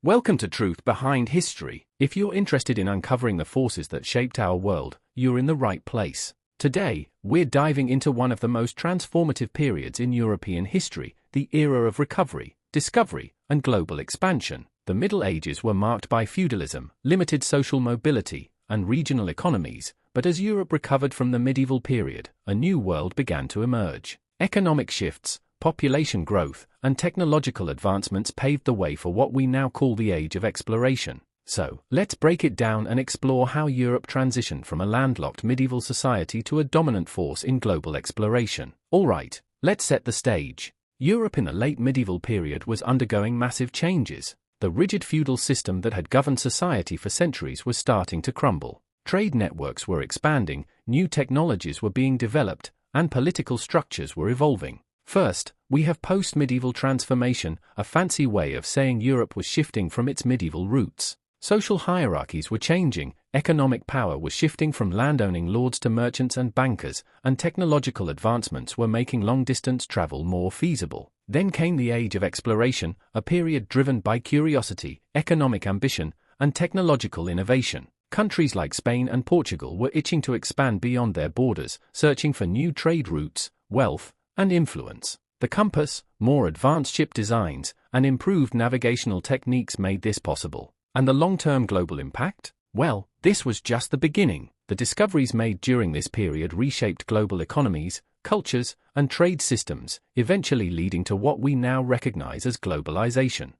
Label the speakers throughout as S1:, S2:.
S1: Welcome to Truth Behind History. If you're interested in uncovering the forces that shaped our world, you're in the right place. Today, we're diving into one of the most transformative periods in European history, the era of recovery, discovery, and global expansion. The Middle Ages were marked by feudalism, limited social mobility, and regional economies, but as Europe recovered from the medieval period, a new world began to emerge. Economic shifts, population growth, and technological advancements paved the way for what we now call the Age of Exploration. So, let's break it down and explore how Europe transitioned from a landlocked medieval society to a dominant force in global exploration. Alright, let's set the stage. Europe in the late medieval period was undergoing massive changes. The rigid feudal system that had governed society for centuries was starting to crumble. Trade networks were expanding, new technologies were being developed, and political structures were evolving. First, we have post-medieval transformation, a fancy way of saying Europe was shifting from its medieval roots. Social hierarchies were changing, economic power was shifting from landowning lords to merchants and bankers, and technological advancements were making long-distance travel more feasible. Then came the Age of Exploration, a period driven by curiosity, economic ambition, and technological innovation. Countries like Spain and Portugal were itching to expand beyond their borders, searching for new trade routes, wealth, and influence. The compass, more advanced ship designs, and improved navigational techniques made this possible. And the long-term global impact? Well, this was just the beginning. The discoveries made during this period reshaped global economies, cultures, and trade systems, eventually leading to what we now recognize as globalization.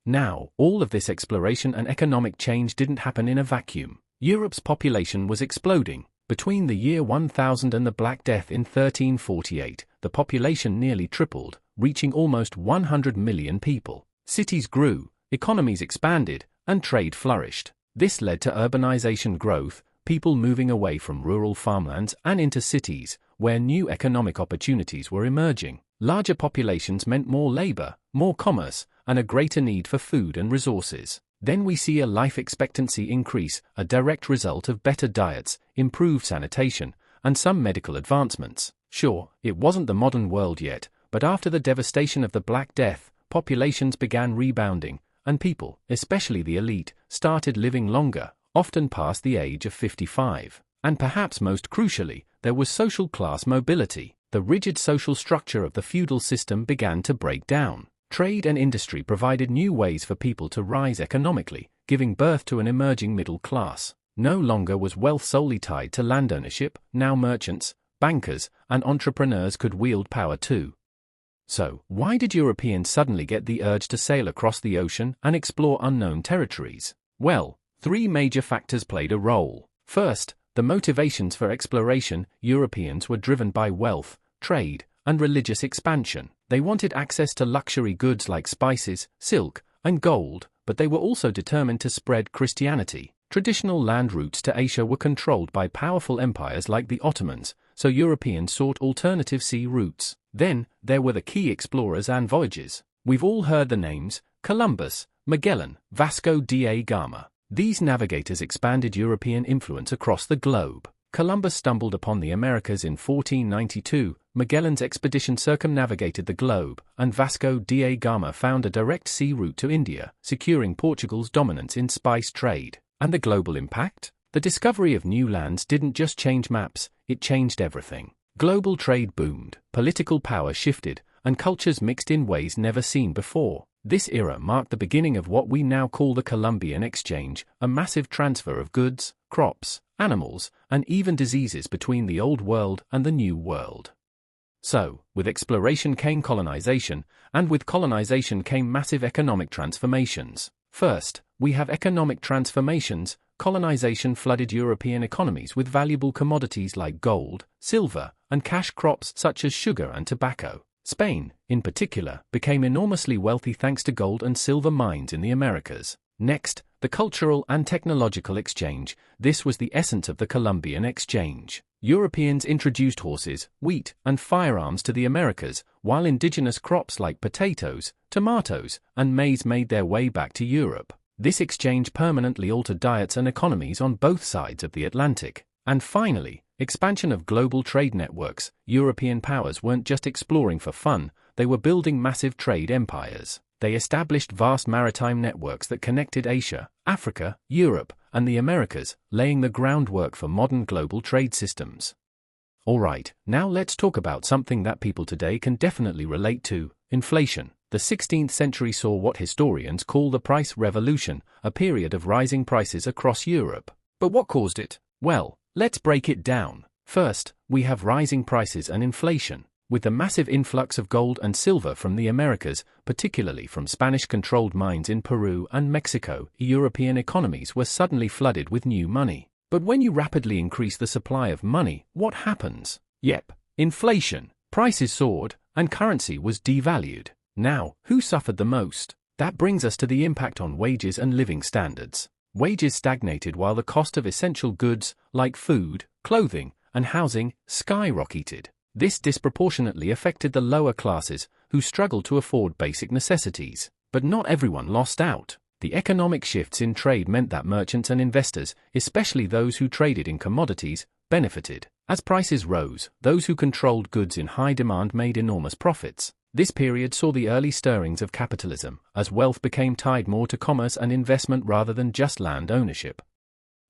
S1: Now, all of this exploration and economic change didn't happen in a vacuum. Europe's population was exploding. Between the year 1000 and the Black Death in 1348, the population nearly tripled, reaching almost 100 million people. Cities grew, economies expanded, and trade flourished. This led to urbanization growth, people moving away from rural farmlands and into cities, where new economic opportunities were emerging. Larger populations meant more labor, more commerce, and a greater need for food and resources. Then we see a life expectancy increase, a direct result of better diets, improved sanitation, and some medical advancements. Sure, it wasn't the modern world yet, but after the devastation of the Black Death, populations began rebounding, and people, especially the elite, started living longer, often past the age of 55. And perhaps most crucially, there was social class mobility. The rigid social structure of the feudal system began to break down. Trade and industry provided new ways for people to rise economically, giving birth to an emerging middle class. No longer was wealth solely tied to land ownership, now merchants, bankers, and entrepreneurs could wield power too. So, why did Europeans suddenly get the urge to sail across the ocean and explore unknown territories? Well, three major factors played a role. First, the motivations for exploration. Europeans were driven by wealth, trade, and religious expansion. They wanted access to luxury goods like spices, silk, and gold, but they were also determined to spread Christianity. Traditional land routes to Asia were controlled by powerful empires like the Ottomans, so Europeans sought alternative sea routes. Then, there were the key explorers and voyages. We've all heard the names: Columbus, Magellan, Vasco da Gama. These navigators expanded European influence across the globe. Columbus stumbled upon the Americas in 1492, Magellan's expedition circumnavigated the globe, and Vasco da Gama found a direct sea route to India, securing Portugal's dominance in spice trade. And the global impact? The discovery of new lands didn't just change maps, it changed everything. Global trade boomed, political power shifted, and cultures mixed in ways never seen before. This era marked the beginning of what we now call the Columbian Exchange, a massive transfer of goods, crops, animals, and even diseases between the Old World and the New World. So, with exploration came colonization, and with colonization came massive economic transformations. First, we have economic transformations. Colonization flooded European economies with valuable commodities like gold, silver, and cash crops such as sugar and tobacco. Spain, in particular, became enormously wealthy thanks to gold and silver mines in the Americas. Next, the cultural and technological exchange. This was the essence of the Columbian Exchange. Europeans introduced horses, wheat, and firearms to the Americas, while indigenous crops like potatoes, tomatoes, and maize made their way back to Europe. This exchange permanently altered diets and economies on both sides of the Atlantic. And finally, expansion of global trade networks. European powers weren't just exploring for fun, they were building massive trade empires. they established vast maritime networks that connected Asia, Africa, Europe, and the Americas, laying the groundwork for modern global trade systems. Alright, now let's talk about something that people today can definitely relate to: inflation. The 16th century saw what historians call the price revolution, a period of rising prices across Europe. But what caused it? Well, let's break it down. First, we have rising prices and inflation. With the massive influx of gold and silver from the Americas, particularly from Spanish-controlled mines in Peru and Mexico, European economies were suddenly flooded with new money. But when you rapidly increase the supply of money, what happens? Yep, inflation. Prices soared, and currency was devalued. Now, who suffered the most? That brings us to the impact on wages and living standards. Wages stagnated while the cost of essential goods, like food, clothing, and housing, skyrocketed. This disproportionately affected the lower classes, who struggled to afford basic necessities. But not everyone lost out. The economic shifts in trade meant that merchants and investors, especially those who traded in commodities, benefited. As prices rose, those who controlled goods in high demand made enormous profits. This period saw the early stirrings of capitalism, as wealth became tied more to commerce and investment rather than just land ownership.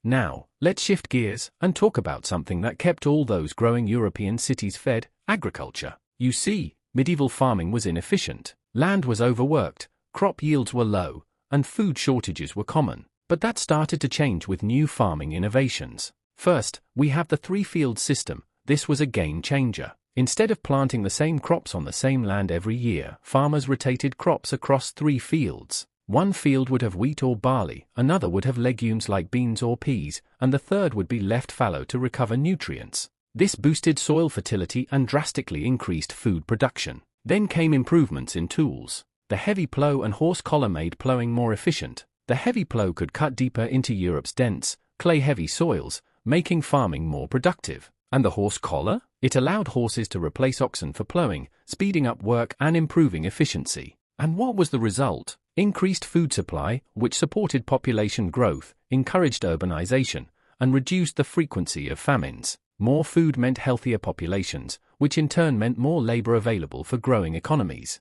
S1: Now, let's shift gears and talk about something that kept all those growing European cities fed: agriculture. You see, medieval farming was inefficient, land was overworked, crop yields were low, and food shortages were common. But that started to change with new farming innovations. First, we have the three-field system. This was a game changer. Instead of planting the same crops on the same land every year, farmers rotated crops across 3 fields. One field would have wheat or barley, another would have legumes like beans or peas, and the third would be left fallow to recover nutrients. This boosted soil fertility and drastically increased food production. Then came improvements in tools. The heavy plough and horse collar made ploughing more efficient. The heavy plough could cut deeper into Europe's dense, clay-heavy soils, making farming more productive. And the horse collar? It allowed horses to replace oxen for ploughing, speeding up work and improving efficiency. And what was the result? Increased food supply, which supported population growth, encouraged urbanization, and reduced the frequency of famines. More food meant healthier populations, which in turn meant more labor available for growing economies.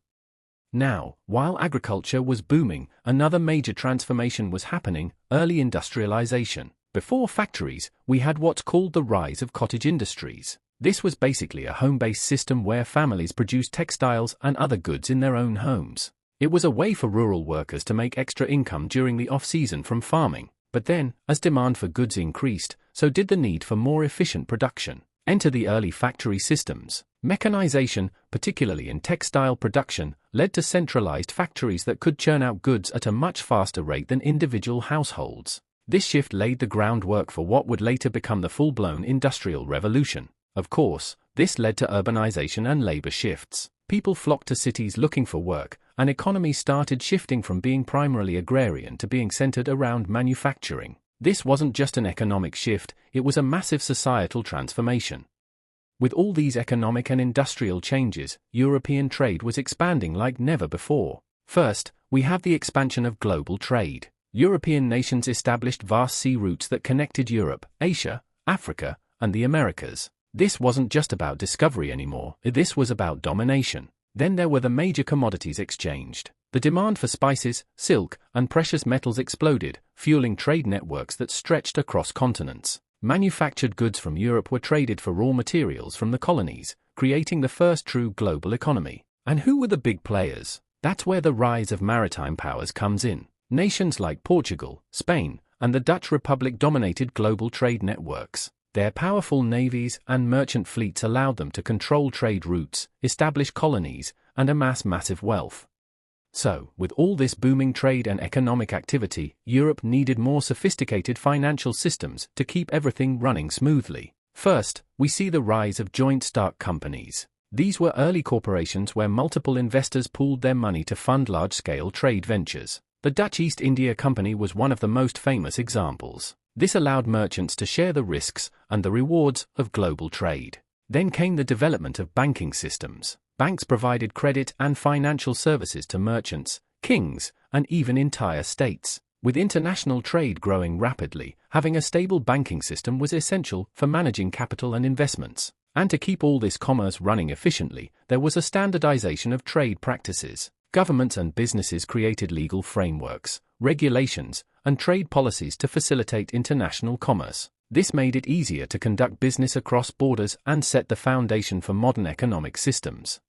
S1: Now, while agriculture was booming, another major transformation was happening: early industrialization. Before factories, we had what's called the rise of cottage industries. This was basically a home-based system where families produced textiles and other goods in their own homes. It was a way for rural workers to make extra income during the off-season from farming. But then, as demand for goods increased, so did the need for more efficient production. Enter the early factory systems. Mechanization, particularly in textile production, led to centralized factories that could churn out goods at a much faster rate than individual households. This shift laid the groundwork for what would later become the full-blown industrial revolution. Of course, this led to urbanization and labor shifts. People flocked to cities looking for work, and economies started shifting from being primarily agrarian to being centered around manufacturing. This wasn't just an economic shift, it was a massive societal transformation. With all these economic and industrial changes, European trade was expanding like never before. First, we have the expansion of global trade. European nations established vast sea routes that connected Europe, Asia, Africa, and the Americas. This wasn't just about discovery anymore, this was about domination. Then there were the major commodities exchanged. The demand for spices, silk, and precious metals exploded, fueling trade networks that stretched across continents. Manufactured goods from Europe were traded for raw materials from the colonies, creating the first true global economy. And who were the big players? That's where the rise of maritime powers comes in. Nations like Portugal, Spain, and the Dutch Republic dominated global trade networks. Their powerful navies and merchant fleets allowed them to control trade routes, establish colonies, and amass massive wealth. So, with all this booming trade and economic activity, Europe needed more sophisticated financial systems to keep everything running smoothly. First, we see the rise of joint stock companies. These were early corporations where multiple investors pooled their money to fund large-scale trade ventures. The Dutch East India Company was one of the most famous examples. This allowed merchants to share the risks and the rewards of global trade. Then came the development of banking systems. Banks provided credit and financial services to merchants, kings, and even entire states. With international trade growing rapidly, having a stable banking system was essential for managing capital and investments. And to keep all this commerce running efficiently, there was a standardization of trade practices. Governments and businesses created legal frameworks, regulations, and trade policies to facilitate international commerce. This made it easier to conduct business across borders and set the foundation for modern economic systems.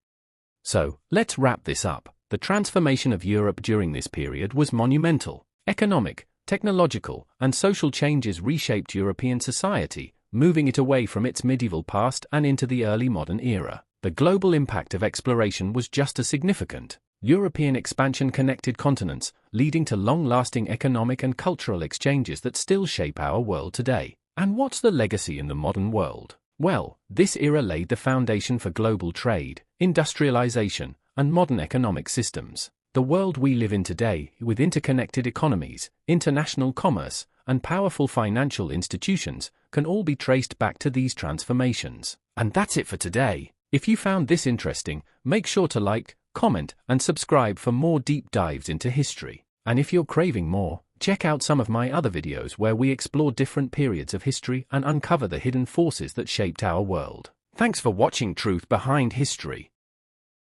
S1: So, let's wrap this up. The transformation of Europe during this period was monumental. Economic, technological, and social changes reshaped European society, moving it away from its medieval past and into the early modern era. The global impact of exploration was just as significant. European expansion connected continents, leading to long-lasting economic and cultural exchanges that still shape our world today. And what's the legacy in the modern world? Well, this era laid the foundation for global trade, industrialization, and modern economic systems. The world we live in today, with interconnected economies, international commerce, and powerful financial institutions, can all be traced back to these transformations. And that's it for today. If you found this interesting, make sure to like, comment, and subscribe for more deep dives into history. And if you're craving more, check out some of my other videos where we explore different periods of history and uncover the hidden forces that shaped our world. Thanks for watching Truth Behind History.